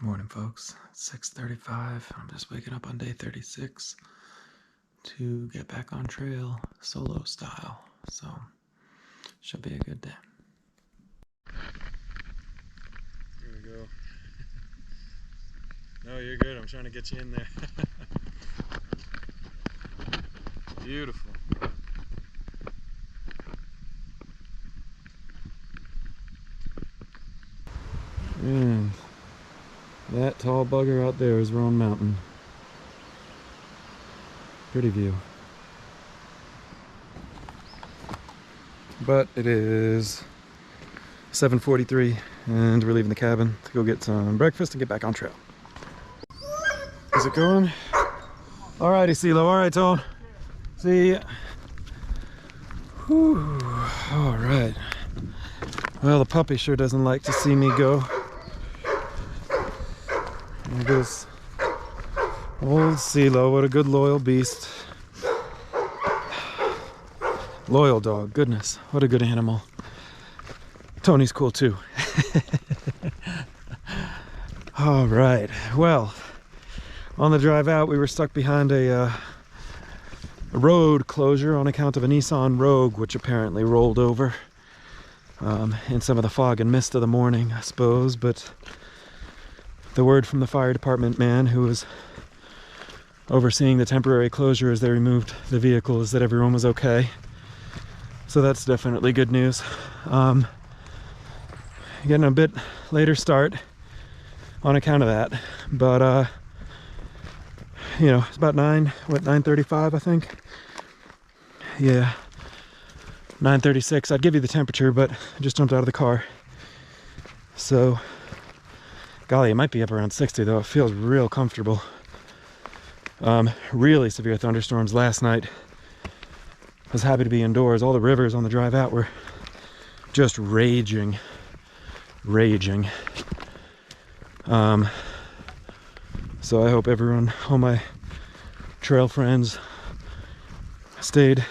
Morning, folks. It's 6:35. I'm just waking up on day 36 to get back on trail solo style. So, should be a good day. Here we go. No, you're good. I'm trying to get you in there. Beautiful. Man, that tall bugger out there is Roan Mountain. Pretty view. But it is 7:43 and we're leaving the cabin to go get some breakfast and get back on trail. Is it going? Alrighty, CeeLo. Alright, Tone. See ya. Whew. Alright. Well, the puppy sure doesn't like to see me go. There goes old CeeLo. What a good loyal beast. Loyal dog. Goodness. What a good animal. Tony's cool too. Alright. Well, on the drive out, we were stuck behind a road closure on account of a Nissan Rogue, which apparently rolled over in some of the fog and mist of the morning, I suppose. But the word from the fire department man who was overseeing the temporary closure as they removed the vehicle is that everyone was okay. So that's definitely good news. Getting a bit later start on account of that, but you know, it's about 9:35 I think. Yeah, 9:36. I'd give you the temperature, but I just jumped out of the car. So, golly, it might be up around 60 though. It feels real comfortable. Really severe thunderstorms last night. I was happy to be indoors. All the rivers on the drive out were just raging. So I hope everyone, all my trail friends, stayed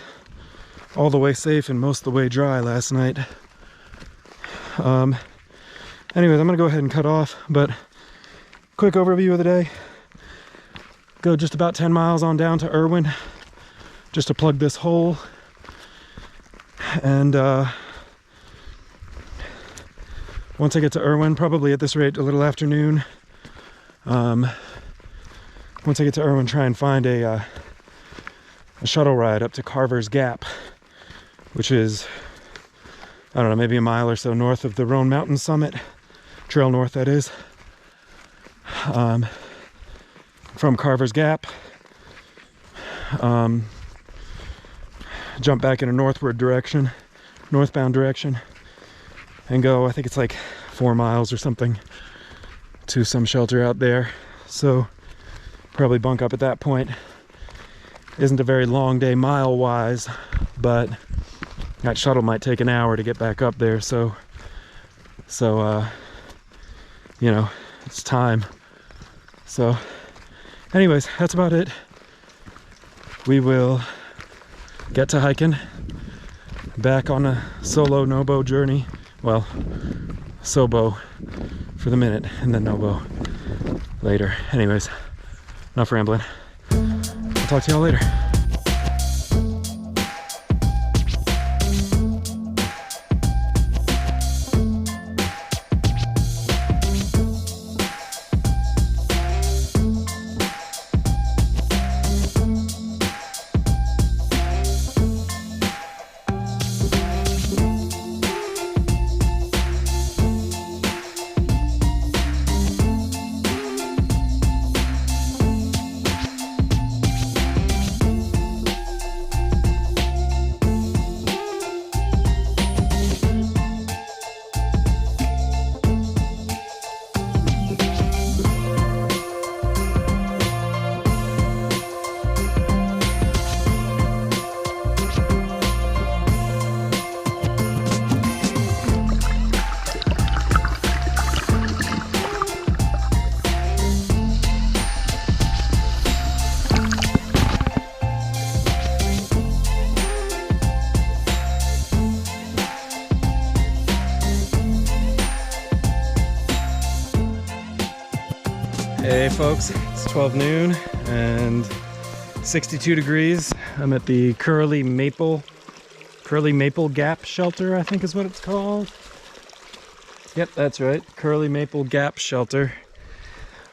all the way safe and most of the way dry last night. Anyways, I'm gonna go ahead and cut off, but quick overview of the day. Go just about 10 miles on down to Irwin, just to plug this hole. And once I get to Irwin, probably at this rate a little afternoon, once I get to Irwin, try and find a shuttle ride up to Carver's Gap, which is, I don't know, maybe a mile or so north of the Roan Mountain summit. Trail north, that is. From Carver's Gap, jump back in a northbound direction, and go, I think it's like 4 miles or something, to some shelter out there. So probably bunk up at that point. Isn't a very long day mile wise, but that shuttle might take an hour to get back up there, so you know, it's time. So anyways, that's about it. We will get to hiking, back on a solo NoBo journey. Well, SoBo for the minute, and then NoBo later. Anyways, enough rambling. I'll talk to y'all later. Hey folks, it's 12 noon and 62 degrees. I'm at the Curly Maple Gap Shelter, I think is what it's called. Yep, that's right, Curly Maple Gap Shelter.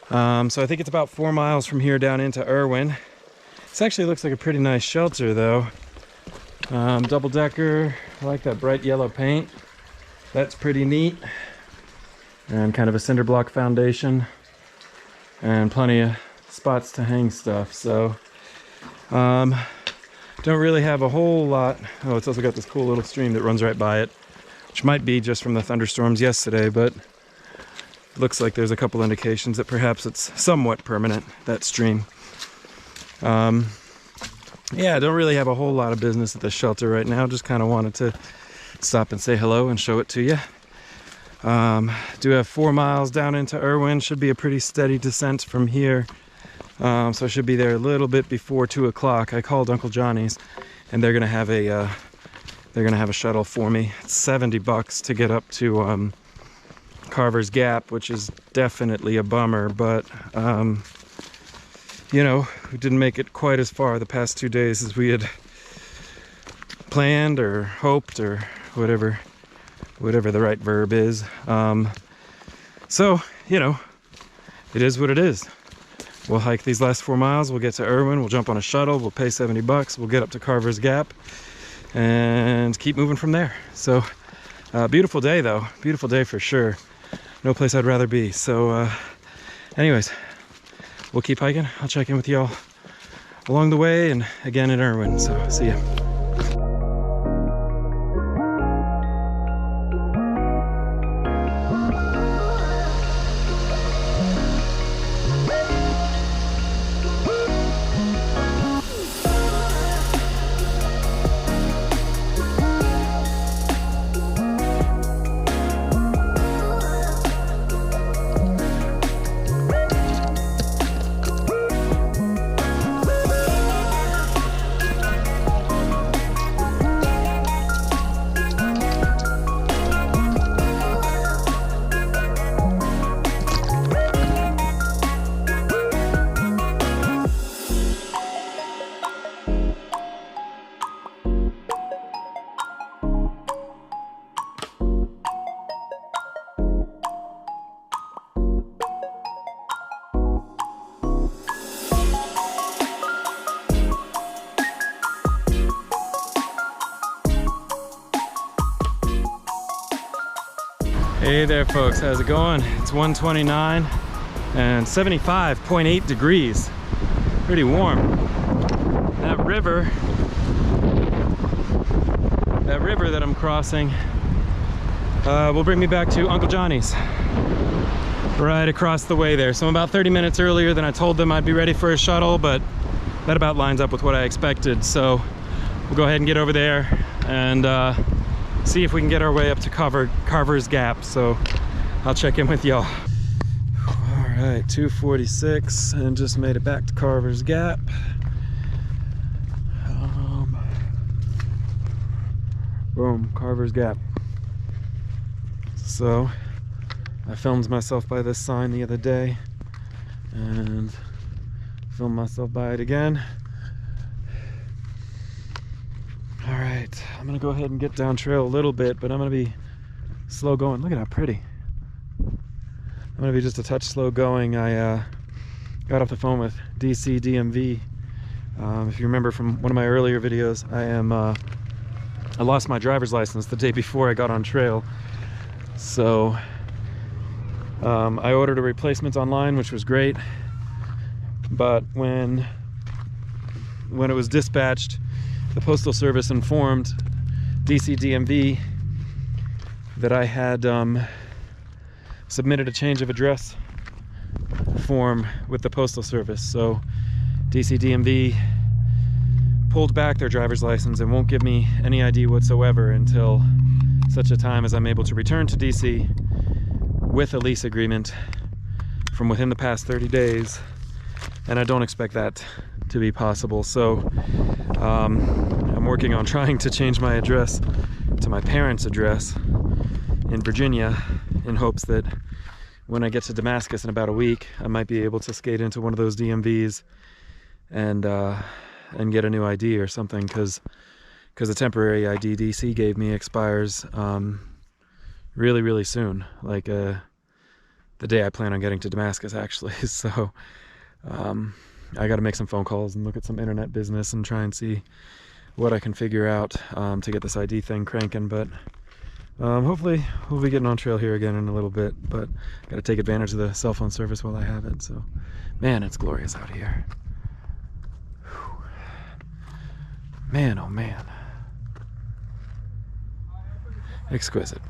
So I think it's about 4 miles from here down into Irwin. This actually looks like a pretty nice shelter though. Double decker, I like that bright yellow paint. That's pretty neat. And kind of a cinder block foundation. And plenty of spots to hang stuff. So, don't really have a whole lot. Oh, it's also got this cool little stream that runs right by it, which might be just from the thunderstorms yesterday, but looks like there's a couple indications that perhaps it's somewhat permanent, that stream. Yeah, I don't really have a whole lot of business at this shelter right now. Just kind of wanted to stop and say hello and show it to you. Do have 4 miles down into Irwin. Should be a pretty steady descent from here. So I should be there a little bit before 2 o'clock. I called Uncle Johnny's, and they're gonna have a shuttle for me. It's $70 to get up to Carver's Gap, which is definitely a bummer. But you know, we didn't make it quite as far the past 2 days as we had planned or hoped or whatever the right verb is. So, you know, it is what it is. We'll hike these last 4 miles, we'll get to Irwin, we'll jump on a shuttle, we'll pay $70, we'll get up to Carver's Gap and keep moving from there. So, beautiful day though, beautiful day for sure. No place I'd rather be. So, anyways, we'll keep hiking. I'll check in with y'all along the way and again in Irwin. So, see ya. Hey there folks, how's it going? It's 1:29 and 75.8 degrees. Pretty warm. That river that I'm crossing will bring me back to Uncle Johnny's. Right across the way there. So I'm about 30 minutes earlier than I told them I'd be ready for a shuttle, but that about lines up with what I expected. So we'll go ahead and get over there and see if we can get our way up to Carver's Gap. So I'll check in with y'all. All right, 2:46 and just made it back to Carver's Gap. Boom, Carver's Gap. So I filmed myself by this sign the other day and filmed myself by it again. All right, I'm gonna go ahead and get down trail a little bit, but I'm gonna be slow going. Look at how pretty. I'm gonna be just a touch slow going. I got off the phone with DC DMV. If you remember from one of my earlier videos, I lost my driver's license the day before I got on trail. So I ordered a replacement online, which was great. But when it was dispatched, the Postal Service informed DC DMV that I had submitted a change of address form with the Postal Service. So DC DMV pulled back their driver's license and won't give me any ID whatsoever until such a time as I'm able to return to DC with a lease agreement from within the past 30 days. And I don't expect that to be possible. So I'm working on trying to change my address to my parents' address in Virginia in hopes that when I get to Damascus in about a week, I might be able to skate into one of those DMVs and get a new ID or something, because the temporary ID DC gave me expires really, really soon, like the day I plan on getting to Damascus, actually. So I got to make some phone calls and look at some internet business and try and see what I can figure out to get this ID thing cranking. But hopefully we'll be getting on trail here again in a little bit, but got to take advantage of the cell phone service while I have it. So man, it's glorious out here. Whew. Man, oh man, exquisite.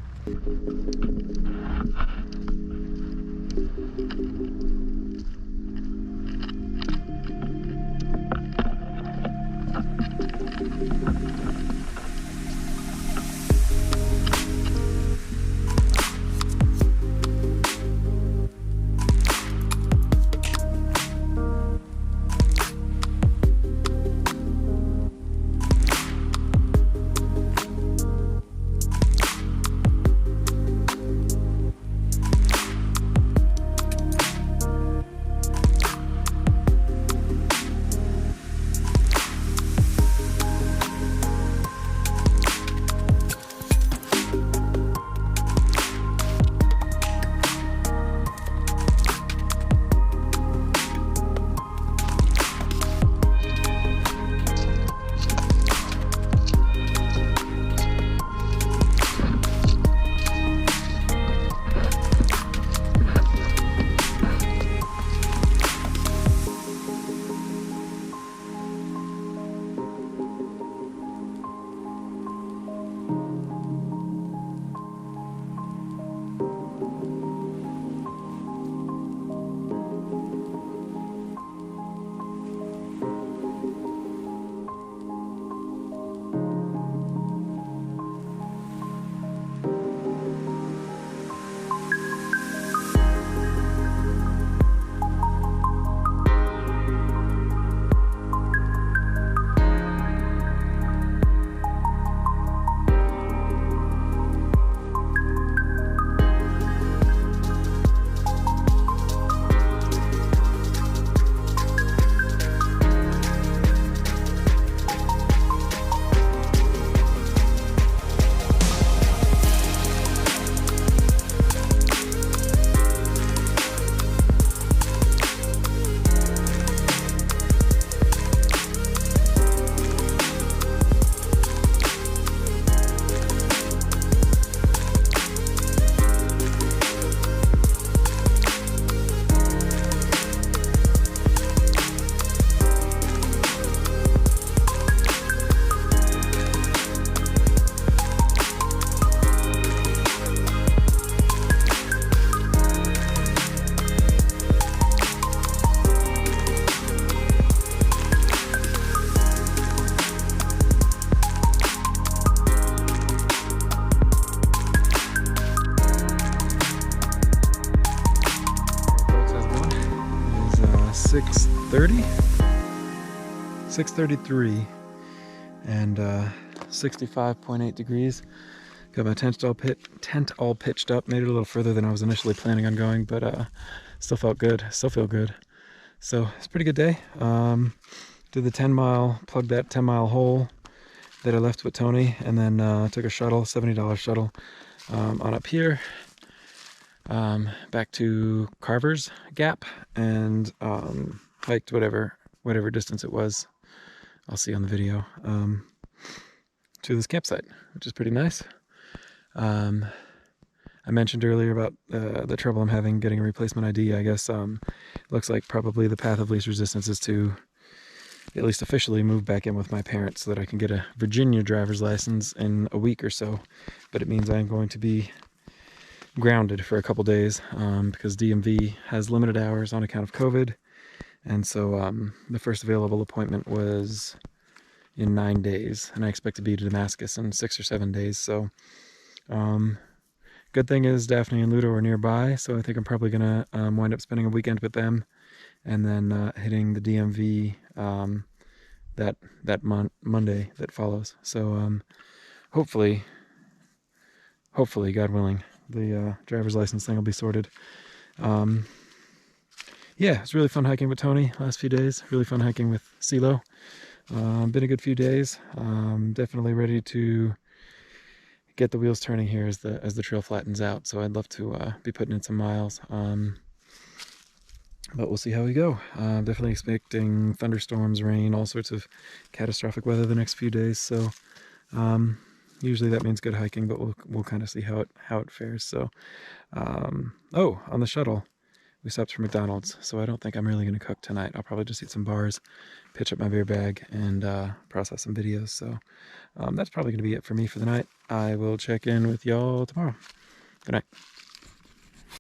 It's 6:30, 6:33, and 65.8 degrees. Got my tent all pitched up. Made it a little further than I was initially planning on going, but still felt good. Still feel good. So it's a pretty good day. Did the 10-mile, plugged that 10-mile hole that I left with Tony, and then took a shuttle, $70 shuttle, on up here, back to Carver's Gap, and hiked whatever distance it was, I'll see on the video, to this campsite, which is pretty nice. I mentioned earlier about the trouble I'm having getting a replacement ID. I guess looks like probably the path of least resistance is to at least officially move back in with my parents so that I can get a Virginia driver's license in a week or so. But it means I'm going to be grounded for a couple days because DMV has limited hours on account of COVID. And so the first available appointment was in 9 days, and I expect to be to Damascus in 6 or 7 days. So good thing is Daphne and Ludo are nearby, so I think I'm probably gonna wind up spending a weekend with them, and then hitting the DMV that Monday that follows. So hopefully, God willing, the driver's license thing will be sorted Yeah, it's really fun hiking with Tony last few days. Really fun hiking with SoBo. Been a good few days. Definitely ready to get the wheels turning here as the trail flattens out. So I'd love to be putting in some miles. But we'll see how we go. Definitely expecting thunderstorms, rain, all sorts of catastrophic weather the next few days. So usually that means good hiking, but we'll kind of see how it fares. So oh, on the shuttle, we stopped for McDonald's. So I don't think I'm really going to cook tonight. I'll probably just eat some bars, pitch up my beer bag, and process some videos. So that's probably going to be it for me for the night. I will check in with y'all tomorrow. Good night.